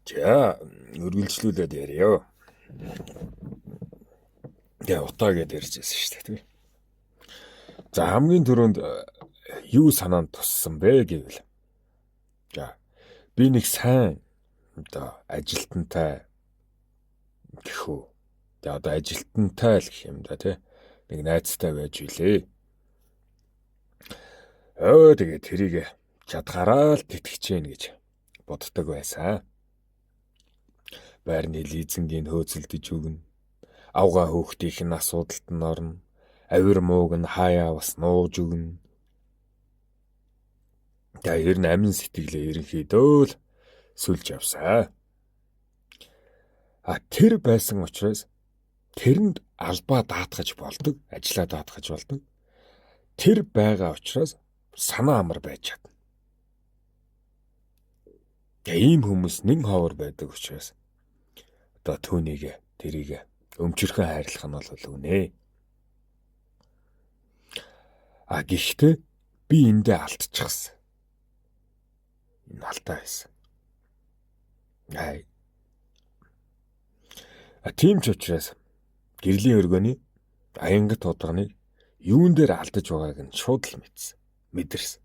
За үргэлжлүүлээд яриа. Утаа гэдээ ярьжсэн шүү дээ. За хамгийн түрүүнд юу санаанд туссан бэ гэвэл. За би нэг сайн ажилтнтай гэхүү. Тэгээ одоо ажилтнтай л гэх юм да тий. Нэг найзтай байж үлээ. Тэгээ тэрийг чадхаараа л тэтгэж гэж боддог байсан. Байрны лизингийн хөөцөлдөж өгнө. Авгаа хөөхтийнх нь асуудалд нь орно. Авир мууг нь хаяа бас нууж өгнө. Тэр нь амин сэтгэлээ ерөнхийдөө л сүлж явсан. Тэр байсан учраас тэрэнд албаа даатгаж болдог, ажлаа даатгаж болдог. Тэр байгаа учраас санаа амар байж чадна. Ийм хүмүүс нэн ховор байдаг учраас одоо түүнийг тэрийг өмчөрхөн хайрлах нь бол үнэ. Гэхдээ би эндээ алдчихсан. Энэ алдаа байсан. Тийм ч учраас гэрлийн өргөний аянгат тодгоныг юун дээр алдаж байгааг нь шууд л мэдэрсэн.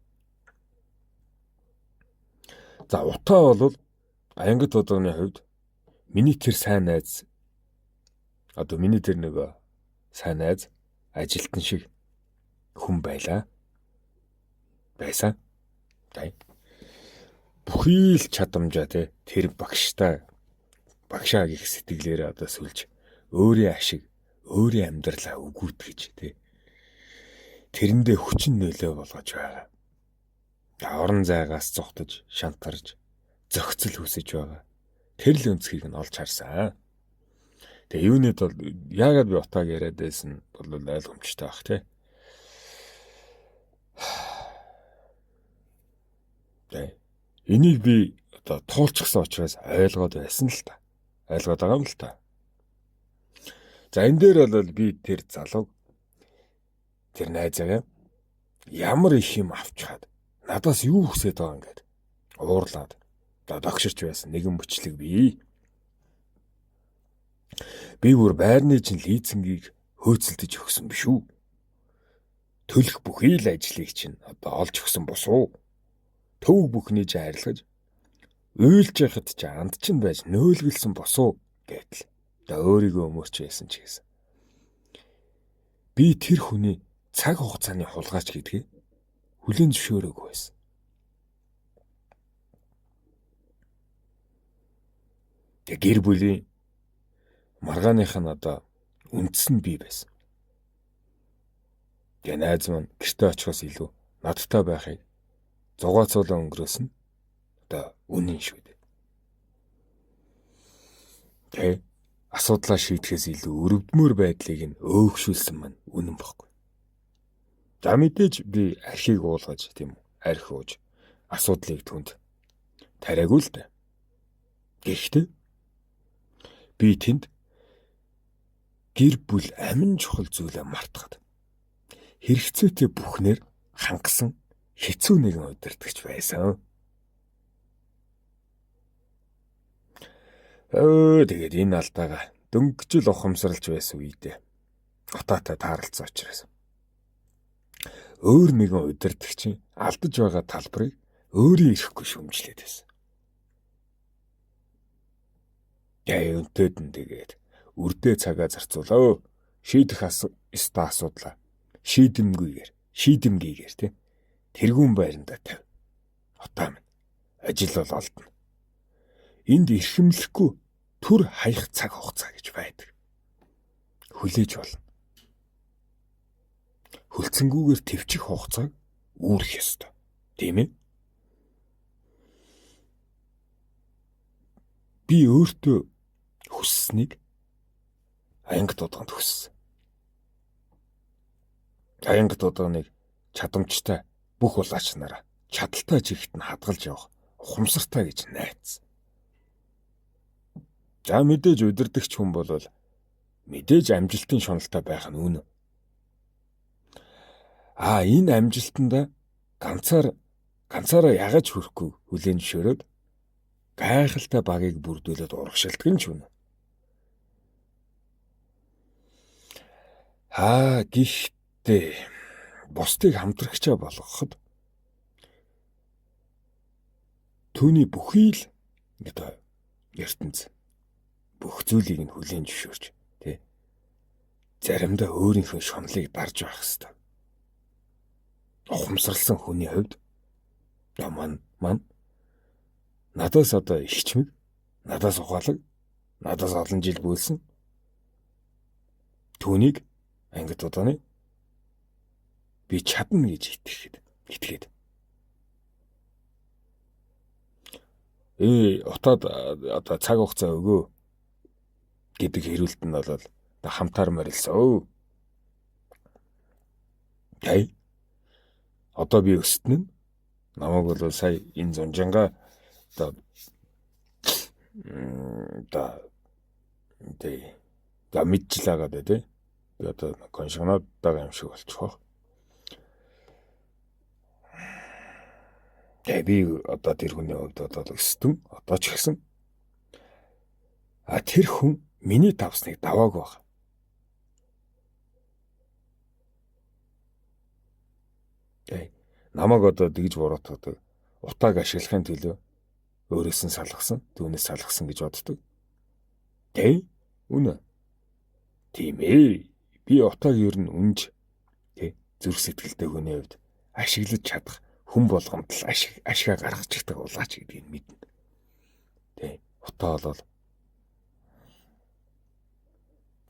За утаа бол аянгат тодгоны хувьд миний тэр сайн найз миний тэр нэг сайн найз ажилтан шиг хүн байсан. Бүхий л чадамжаа тэр багшаа гих сэтгэлээрээ сүлж өөрийн ашиг, өөрийн амьдралаа өгүүлтгэж тэрэндээ хүчин нөлөө болгож байгаа. Орон зайгаас зогтож, шантарж, зохицол хүсэж байгаа. Тэр л өнцгийг нь олж харсан. Юунэд бол яагаад би утааг яриад байсан бол ойлгомжтой бах тий. Энийг би туулчихсан учраас ойлгоод байсан л та. Ойлгоод байгаа юм л та. За энэ дээр бол би тэр залууг тэр найзаа ямар их юм авчгаад надаас юу хүсэж байгаа юм гээд уурлаад догширч байсан нэгэн мөчлөг би. Би бүр байрны чинь лизингийг хөөцөлдөж өгсөн биш үү? Төлөх бүхий л ажлыг чинь олж өгсөн босуу. Төв бүхний ч хайрлаж уйлж яхад ч анд чинь байж нөөлгөлсөн босуу гэдэл. Өөрийгөө өмөрч байсан ч гэсэн. Би тэр хүний цаг хугацааны хулгайч гэдгийг хүлээн зөвшөөрөөгүй байсан. Гэр бүлийн маргааных нь үндс нь би байсан. Найз маань гэртээ очихоос илүү надтай байхыг зугаацуулан өнгөрөөсөн үнэн шүү дээ. Асуудлаа шийдэхээс илүү өрөвдмөр байдлыг нь өөгшүүлсэн маань үнэн бохгүй. За мэдээж би архийг уулгаж архи ууж асуудлыг түнд тариагүй л дээ. Гэхдээ би тэнд гэр бүл амин чухал зүйлээ мартахад хэрэгцээтэй бүхнээр хангасан хэцүү нэгэн удирдагч байсан. Тэгээд энэ алдаага дөнгөж л ухамсарлж байсан үедээ утаатай таарлцсан учраас өөр нэгэн удирдагчийн алдаж байгаа талбарыг өөрөө ирэхгүй шүмжлээд байсан. Өнтөд нь тэгээд үрдээ цагаа зарцуулаа. Шийдэх асуудлаа шийдэмгийгээр тэргүүн байранда тавь. Утаа минь ажил бол олдно. Энд эрхэмлэхгүй төр хаях цаг хугацаа гэж байдаг. Хүлээж болно. Хүлцэнгүүгээр төвчих хугацааг үүрэх ёстой. Тийм ээ? Би өөртөө хүсснийг аянга тодгонд хүссэн. Аянга тодгоныг чадамжтай бүх улаач нараа чадaltaй жигт нь хадгалж явах ухамсартай гэж найдсан. За мэдээж удирдагч хүн бол мэдээж амжилтын шуналтай байх нь үнэн. Энэ амжилтанда ганцаараа ягаж хүрэхгүй хүлээн зөвшөөрөөд гайхалтай багийг бүрдүүлээд урагшилдаг нь ч үнэ. Гэхдээ бусдыг хамтрагчаа болгоход түүний бүхий л одоо ертөнц бүх зүйлийг нь хүлээн зөвшөөрч тий заримдаа өөрийнхөө шунлыг дарж байх хэвээр. Ухамсарласан хүний хувьд ман надаас одоо ихчмэг, надаас ухаалаг, надаас олон жил бүүлсэн түүнийг ангид удааны би чадна гэж итгээд. Утаад одоо цаг хугацаа өгөө гэдэг хэрүүлт нь бол хамтаар морилсон. Тэ одоо би өстөн нь намайг бол сая энэ зунжанга одоо мэдчихлаагаад тий. Би одоо коншигнаад байгаа юм шиг болчих واخ. Би одоо тэр хүний хувьд одоо өстөн одоо ч гэсэн тэр хүн миний давсныг давааг баг. Намайг одоо дэгж буруутгадаг, утааг ашиглахын төлөө өөрөөс нь салгасан, түүнээс салгасан гэж боддог. Үнэ. Тийм ээ. Би утааг ер нь үнж зүрх сэтгэлтэй хүний хувьд ашиглаж чадах хүн болгонд л ашгаа гаргаж чаддаг улаач гэдгийг мэднэ. Утаа бол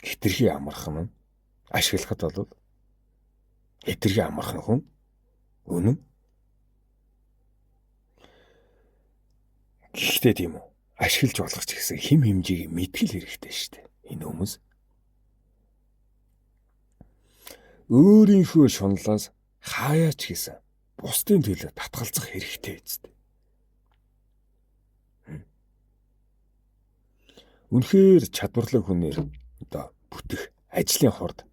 хитрхи амархан нь ашиглахад бол хитрхи амархан хүн үнэн. Гэхдээ тийм үү? Ашиглаж болох ч гэсэн хим хэмжээг мэдгэл хэрэгтэй шүү дээ. Энэ хүмүүс өөрийнхөө шунлаас хаяач гэсэн бусдын төлөө татгалзах хэрэгтэй үстэй. Үнэхээр чадварлаг хүнээр одоо бүтэх ажлын хорд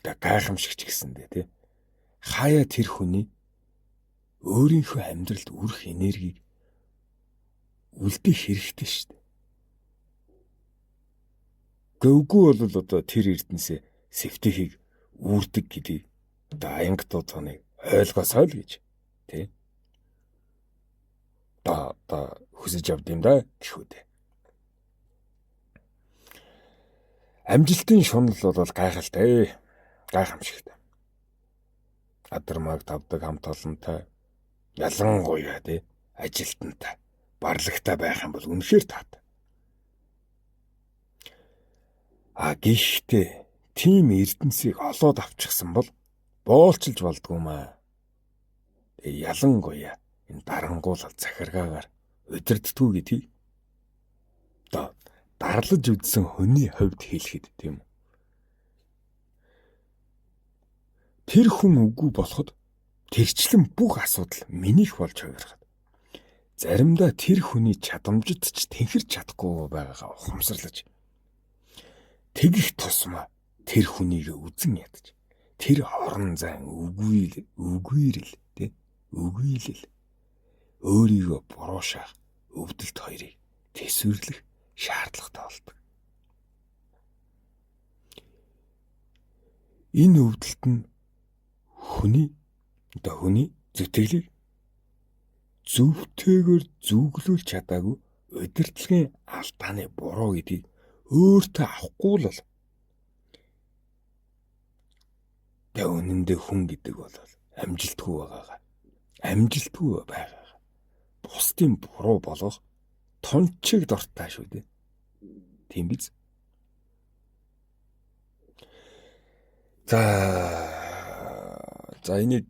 гайхамшигч гэсэндээ тий. Хаяа тэр хүний өөрийнхөө амьдралд үрэх энергийг үлдэх хэрэгтэй шүү дээ. Гөвгүй бол одоо тэр эрдэнэсээ сэвтэхийг үүрдэг гэдгийг одоо аянга дуудганыг ойлгосоо л гэж тий. Та хүсэж авд юм да гэхүүд. Амжилтын шунал бол гайхалтай, гайхамшигтай. Адармаг тавдаг хамт олонтой, ялангуяа тий ажилтнтай, барлагтай байх юм бол үнэхээр таатай. Гэхдээ тийм эрдэнсийг олоод авчихсан бол боолчилж болдгоо маа. Ялангуяа энэ дарангуул захиргаагаар удирддгүү гэдгийг дарлаж үдсэн хүний хувьд хэлэхэд тийм үү. Тэр хүн үгүй болоход тэрчлэн бүх асуудал минийх болж хувирахад заримдаа тэр хүний чадамжид ч тэнхэрч чадахгүй байгаагаа ухамсарлаж тэгэх тусмаа тэр хүнийг үзэн ядаж тэр хорон зайн үгүйрэл тий үгүйлэл өөрийгөө буруушаах өвдөлт хоёрыг тэсвэрлэх шаардлагатай болдог. Энэ өвдөлт нь хүний зүтгэлийг зөвтэйгээр зүглүүлж чадаагүй удирдлагын алдааны буруу гэдгийг өөртөө авахгүй л үнэндээ хүн гэдэг бол амжилтгүй байгаагаа бусдын буруу болгох тунчиг дортой шүү дээ. Тийм биз? За энийг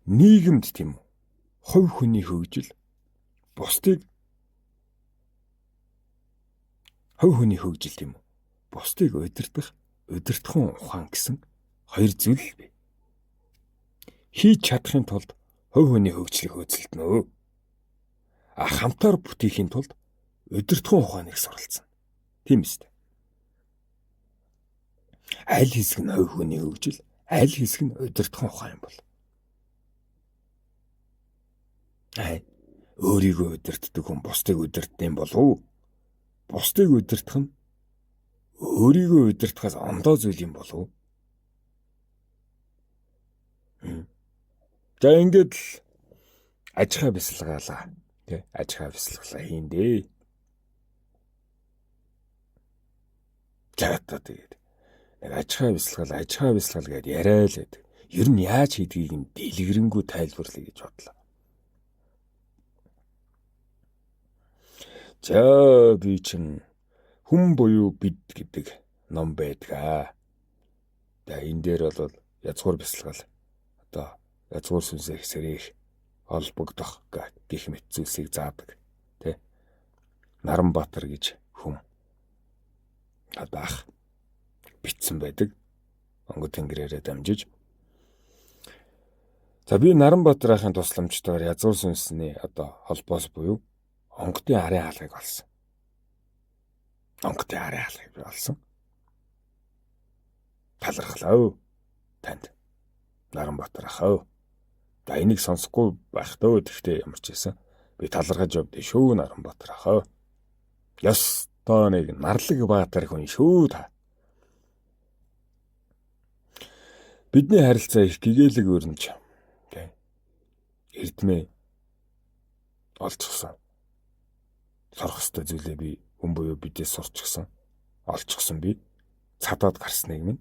нийгэмд тийм үү? Хувь хүний хөгжил бусдыг тийм үү? Бусдыг удирдахын ухаан гэсэн хоёр зүйл бий. Хийж чадахын тулд хувь хүний хөгжлийг хөдөлтнө. Хамтаар бүтээхийн тулд удирдахын ухааныг суралцсан. Тийм үстэй. Аль хэсэг нь хувь хүний хөгжил, аль хэсэг нь удирдахын ухаан юм бол. Өөрийгөө удирддаг хүн бусдыг удирддаг юм болов уу? Бусдыг удирдах нь өөрийгөө удирдахаас ондоо зүйл юм болов уу? За ингээд л ажихаа бясалгаалаа. Тэ ажихаа бясалгалаа хийндээ. За одоо тэгээд нэг ажихаа бясалгал гэдээ яриа л байдаг. Ер нь яаж хийдгийг нь дэлгэрэнгүй тайлбарлая гэж бодлоо. За би чинь хүн буюу бид гэдэг ном байдгаа. За энэ дээр бол язгуур бясалгал одоо язгуур сүнсээр сэрэх холбогдох гэх мэт зүйлсийг заадаг. Тэ Наранбаатар гэж хүн ах битсэн байдаг. Онгод тэнгэрээрээ дамжиж. За би Наранбаатар ахын тусламжтайгаар язгуур сүнсний одоо холбоос буюу онгодын арын хаалгыг олсон. Онгодын арын хаалгыг би олсон. Талархлаа танд Наранбаатар ахаа. За энийг сонсохгүй байх дөө гэхдээ ямар ч байсан би талархаж явдээ шүү Наранбаатар ахаа. Ёстой нэг Нарлаг Баатар хүн шүү та. Бидний харилцаа их гэгээлэг өрнөж тэ эрдмээ олцсон. Сорох ёстой зүйлээ би хүн буюу бидээс сурчсан. Олчихсон би цадаад гарсныг минь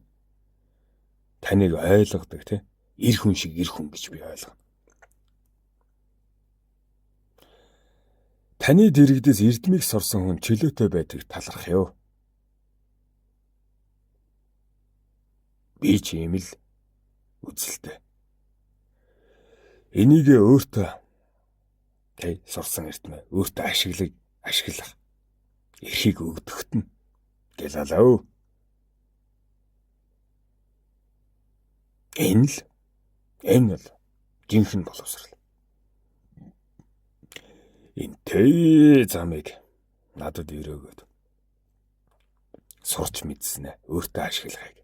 таныг ойлгодог тэ эр хүн шиг эр хүн гэж би ойлгоно. Таны дэрэгдээс эрдмийг сорсон хүн чөлөөтэй байдаг таларх ёо. Би ч ийм л үзэлтэй. Энийг өөртөө тэ сорсон эрдмээ өөртөө ашиглах эрхийг өгдөгт нь гэлалаа. Энэ л жинхэнэ боловсрал. Энтэй замыг надад өрөөгөөд сурч мэдснэ өөртөө ашиглахыг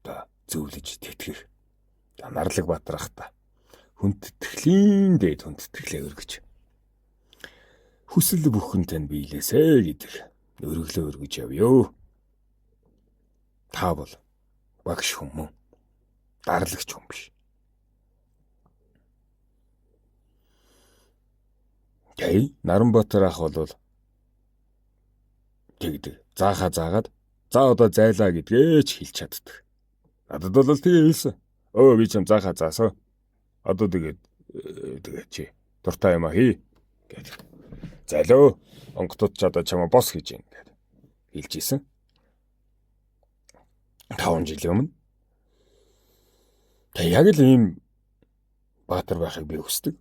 одоо зөвлөж тэтгэх. Нарлаг Баатар ахта хүндэтгэлийн дээд хүндэтгэлээ өргөж хүсэл бүхэн тань биелээсэ гэдэг өргөлөө өргөж явъё. Та бол багш хүн мөн дарлагч хүн биш. Тэ Наранбаатар ах бол тэгдэг. Заахаа заагаад за одоо зайлаа гэдгээ ч хэлж чаддаг. Надад бол тэгээ хэлсэн. Би ч юм заахаа заасаа. Одоо тэгээд чи дуртай юм хий гэдэг. Залуу онгодод ч одоо чамаа бос гэж юм гэдэг хэлж исэн. 5 жилийн өмнө. Тэг яг л ийм Баатар байхыг би хүсдэг.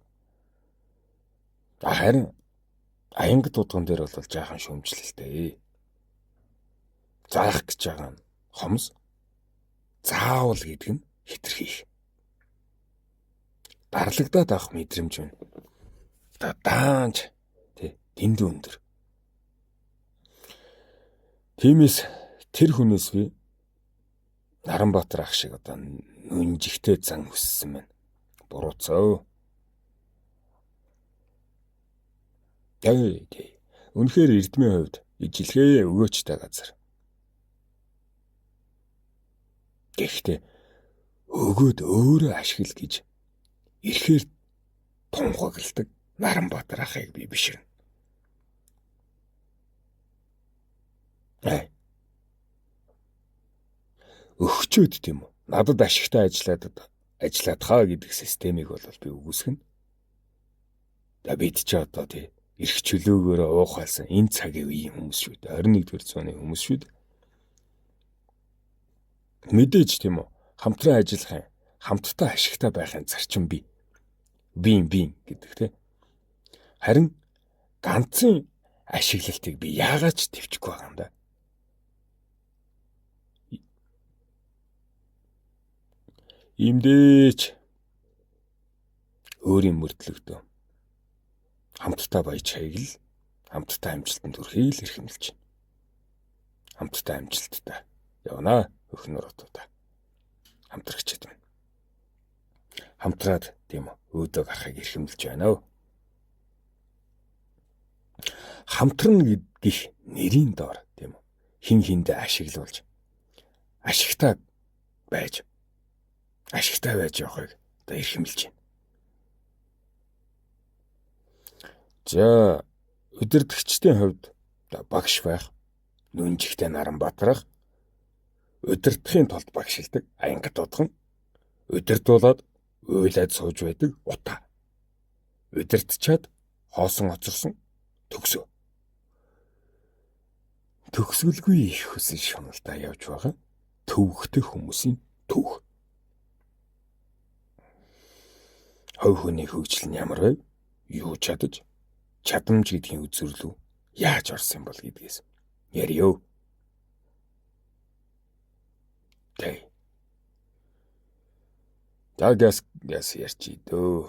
Харин аянга тутган дээр бол жаахан шүүмжлэлтэй. Заах гэж байгаа нь хомс. Заавал гэдэг нь хитрхийх. Дарлагдаад авах мэдрэмж байна. Даанч дэндүү өндөр. Тиймээс тэр хүнээс би Наранбаатар ах шиг одоо нүнжигтэй зан хүссэн байна. Бурууцаа. Үнэхээр эрдмийн хувьд ижилгээ өгөөчтэй газар. Гэхдээ өгөөд өөрөө ашигла гэж ирэхээр тунхагладаг Наранбаатар ахыг би биширнэ. Өгчөөд тийм үү? Надад ашигтай ажиллаад хаа гэдэг системийг бол би үгүйсгэн. Бид ч одоо эрх чөлөөгөөрөө уухайлсан энэ цагийн үеийн хүмүүс шүү дээ. 21-р зууны хүмүүс шүү дээ. Мэдээж тийм үү? Хамтран ажиллахын, хамтдаа ашигтай байхын зарчим бий. Бин гэдэг тийм. Харин ганцын ашиглалтыг би яагаад ч төвчгүй байгаа юм да. Имдээч өөрийн мөрдлөгдөө хамтдаа баяж хаягл, хамтдаа амжилтанд хүрэхийг л эрхэмлэж байна. Хамтдаа амжилттай явна өхнөр отуудаа. Хамтрагчид байна. Хамтраад тийм өөдөө гарахыг эрхэмлэж байна. Хамтран гэх нэрийн доор тийм үү? Хин хиндэ ашиглуулж ашигтай байж явахыг одоо эрхэмлэж байна. За удирдагчдын хувьд багш байх, нүнжигтэй наран батрах, удирдахын тулд багшилдаг, аянгат удхан, удирдуулаад уйлаад сууж байдаг утаа. Удирдчаад хоосон оцорсон төгсөө. Төгсгөлгүй их хүсэл шуналдаа явж байгаа төвөгтэй хүмүүсийн түүх. Хов хүний хөгжил нь ямар вэ? Юу чадаж, чадамж гэдгийн үзэрлүү яаж орсон бол гэдгээс яриё. Тэг. За газ ярьчих дөө.